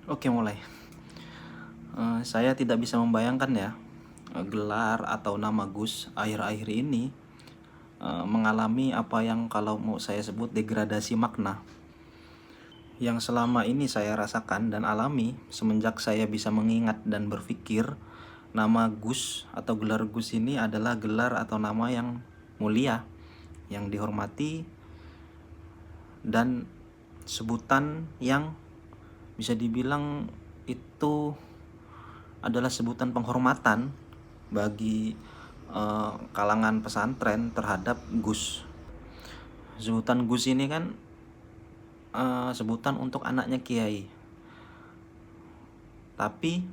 Oke, mulai. Saya tidak bisa membayangkan ya, gelar atau nama Gus akhir-akhir ini mengalami apa yang kalau mau saya sebut degradasi makna. Yang selama ini saya rasakan dan alami semenjak saya bisa mengingat dan berpikir, nama Gus atau gelar Gus ini adalah gelar atau nama yang mulia, yang dihormati, dan sebutan yang bisa dibilang itu adalah sebutan penghormatan bagi kalangan pesantren terhadap Gus. Sebutan Gus ini kan sebutan untuk anaknya kiai. Tapi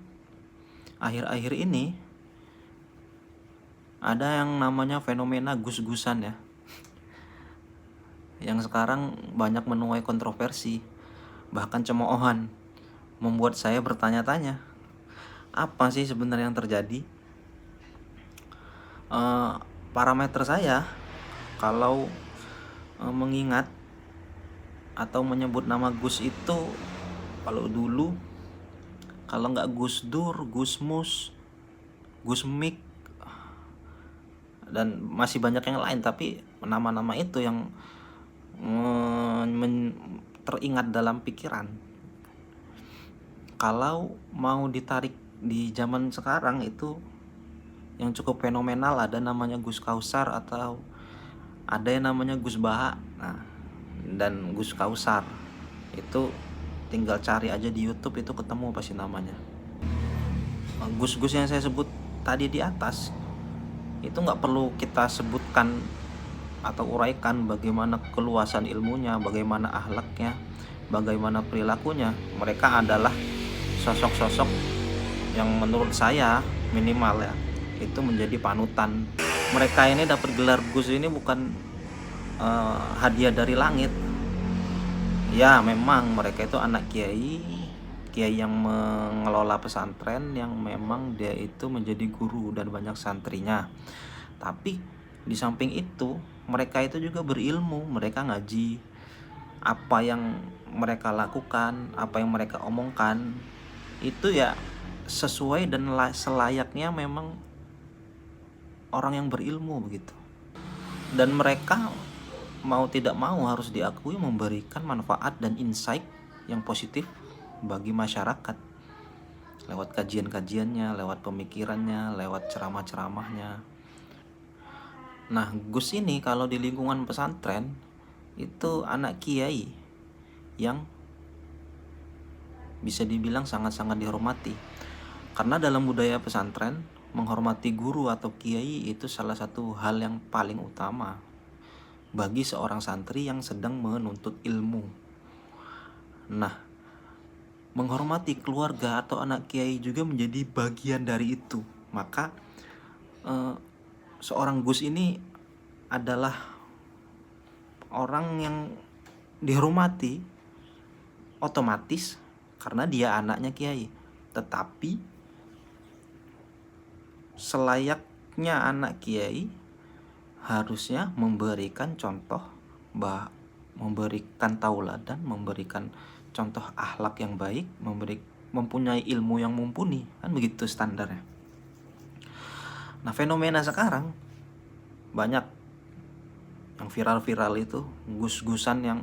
akhir-akhir ini ada yang namanya fenomena Gus-Gusan ya, yang sekarang banyak menuai kontroversi, bahkan cemoohan, membuat saya bertanya-tanya, apa sih sebenarnya yang terjadi? Parameter saya kalau mengingat atau menyebut nama Gus itu, kalau dulu kalau nggak Gus Dur, Gus Mus, Gus Mik, dan masih banyak yang lain, tapi nama-nama itu yang teringat dalam pikiran. Kalau mau ditarik di zaman sekarang itu yang cukup fenomenal, ada namanya Gus Kausar atau ada yang namanya Gus Baha. Nah, dan Gus Kausar itu tinggal cari aja di YouTube, itu ketemu pasti namanya. Gus-gus yang saya sebut tadi di atas itu nggak perlu kita sebutkan atau uraikan bagaimana keluasan ilmunya, bagaimana akhlaknya, bagaimana perilakunya. Mereka adalah sosok-sosok yang menurut saya minimal ya itu menjadi panutan. Mereka ini dapat gelar Gus ini bukan hadiah dari langit. Ya, memang mereka itu anak kiai yang mengelola pesantren, yang memang dia itu menjadi guru dan banyak santrinya. Tapi di samping itu mereka itu juga berilmu, mereka ngaji. Apa yang mereka lakukan, apa yang mereka omongkan itu ya sesuai dan selayaknya memang orang yang berilmu begitu. Dan mereka mau tidak mau harus diakui memberikan manfaat dan insight yang positif bagi masyarakat lewat kajian-kajiannya, lewat pemikirannya, lewat ceramah-ceramahnya. Nah, Gus ini kalau di lingkungan pesantren itu anak kiai yang bisa dibilang sangat-sangat dihormati. Karena dalam budaya pesantren, menghormati guru atau kiai itu salah satu hal yang paling utama bagi seorang santri yang sedang menuntut ilmu. Nah, menghormati keluarga atau anak kiai juga menjadi bagian dari itu. Maka seorang Gus ini adalah orang yang dihormati otomatis karena dia anaknya kiai. Tetapi selayaknya anak kiai harusnya memberikan contoh, memberikan tauladan, memberikan contoh akhlak yang baik, mempunyai ilmu yang mumpuni, kan begitu standarnya. Nah, fenomena sekarang banyak yang viral-viral itu, gus-gusan yang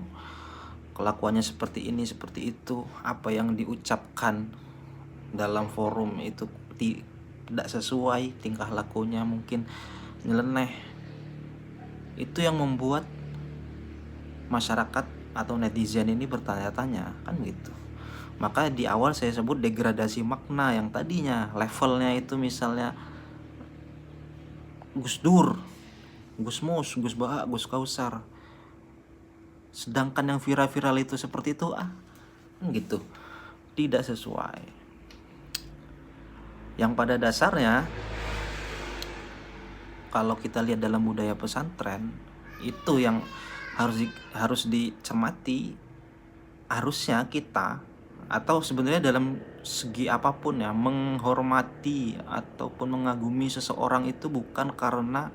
kelakuannya seperti ini, seperti itu, apa yang diucapkan dalam forum itu tidak sesuai, tingkah lakunya mungkin nyeleneh. Itu yang membuat masyarakat atau netizen ini bertanya-tanya, kan gitu. Maka di awal saya sebut degradasi makna, yang tadinya levelnya itu misalnya Gus Dur, Gus Mus, Gus Baha, Gus Kausar. Sedangkan yang viral-viral itu seperti itu, kan gitu. Tidak sesuai. Yang pada dasarnya kalau kita lihat dalam budaya pesantren itu yang harus dicermati, harusnya kita atau sebenarnya dalam segi apapun ya, menghormati ataupun mengagumi seseorang itu bukan karena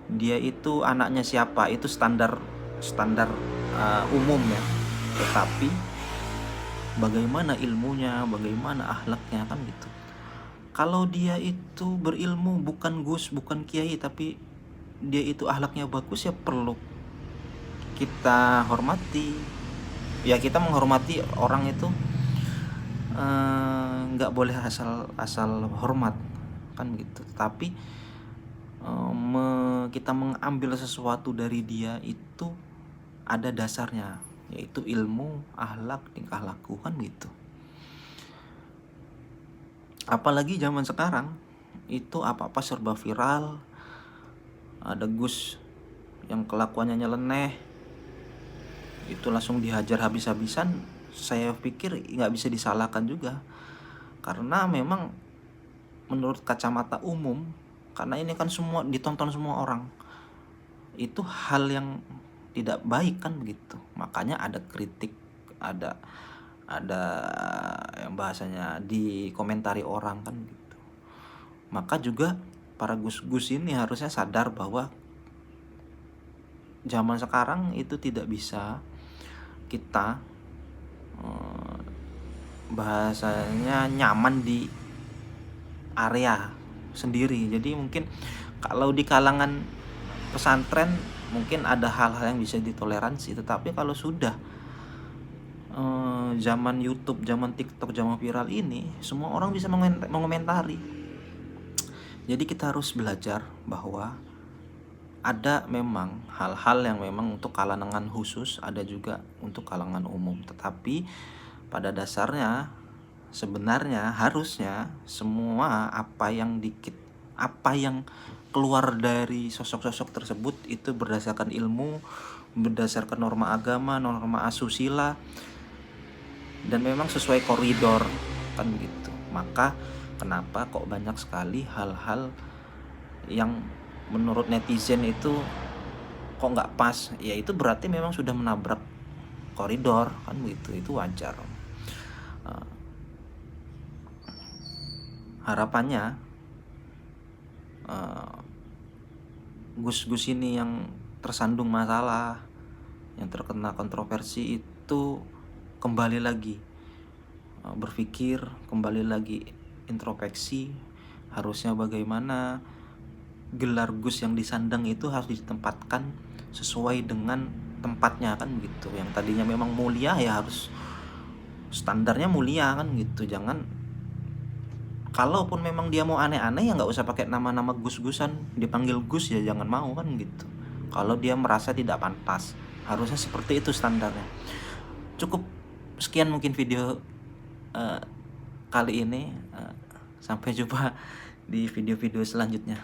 dia itu anaknya siapa, itu standar umum ya, tetapi bagaimana ilmunya, bagaimana akhlaknya kan gitu. Kalau dia itu berilmu bukan Gus, bukan Kiai, tapi dia itu akhlaknya bagus, ya perlu kita hormati. Ya kita menghormati orang itu nggak boleh asal hormat kan gitu. Tapi kita mengambil sesuatu dari dia itu ada dasarnya, yaitu ilmu, akhlak, tingkah laku kan gitu. Apalagi zaman sekarang itu apa-apa serba viral. Ada Gus yang kelakuannya nyeleneh, itu langsung dihajar habis-habisan. Saya pikir nggak bisa disalahkan juga, karena memang menurut kacamata umum, karena ini kan semua ditonton semua orang, itu hal yang tidak baik kan begitu. Makanya ada kritik, ada yang bahasanya dikomentari orang kan gitu. Maka juga para gus-gus ini harusnya sadar bahwa zaman sekarang itu tidak bisa kita bahasanya nyaman di area sendiri. Jadi mungkin kalau di kalangan pesantren mungkin ada hal-hal yang bisa ditoleransi, tetapi kalau sudah zaman YouTube, zaman TikTok, zaman viral ini, semua orang bisa mengomentari. Jadi kita harus belajar bahwa ada memang hal-hal yang memang untuk kalangan khusus, ada juga untuk kalangan umum. Tetapi pada dasarnya sebenarnya harusnya semua apa yang keluar dari sosok-sosok tersebut itu berdasarkan ilmu, berdasarkan norma agama, norma asusila, dan memang sesuai koridor kan begitu. Maka kenapa kok banyak sekali hal-hal yang menurut netizen itu kok nggak pas, ya itu berarti memang sudah menabrak koridor kan begitu. Itu wajar. Harapannya gus-gus ini yang tersandung masalah, yang terkena kontroversi itu kembali lagi berpikir, kembali lagi introspeksi, harusnya bagaimana gelar Gus yang disandang itu harus ditempatkan sesuai dengan tempatnya kan gitu. Yang tadinya memang mulia ya harus standarnya mulia kan gitu. Jangan, kalaupun memang dia mau aneh-aneh ya nggak usah pakai nama-nama Gus-Gusan, dipanggil Gus ya jangan mau kan gitu. Kalau dia merasa tidak pantas, harusnya seperti itu standarnya. Cukup sekian mungkin video kali ini. Sampai jumpa di video-video selanjutnya.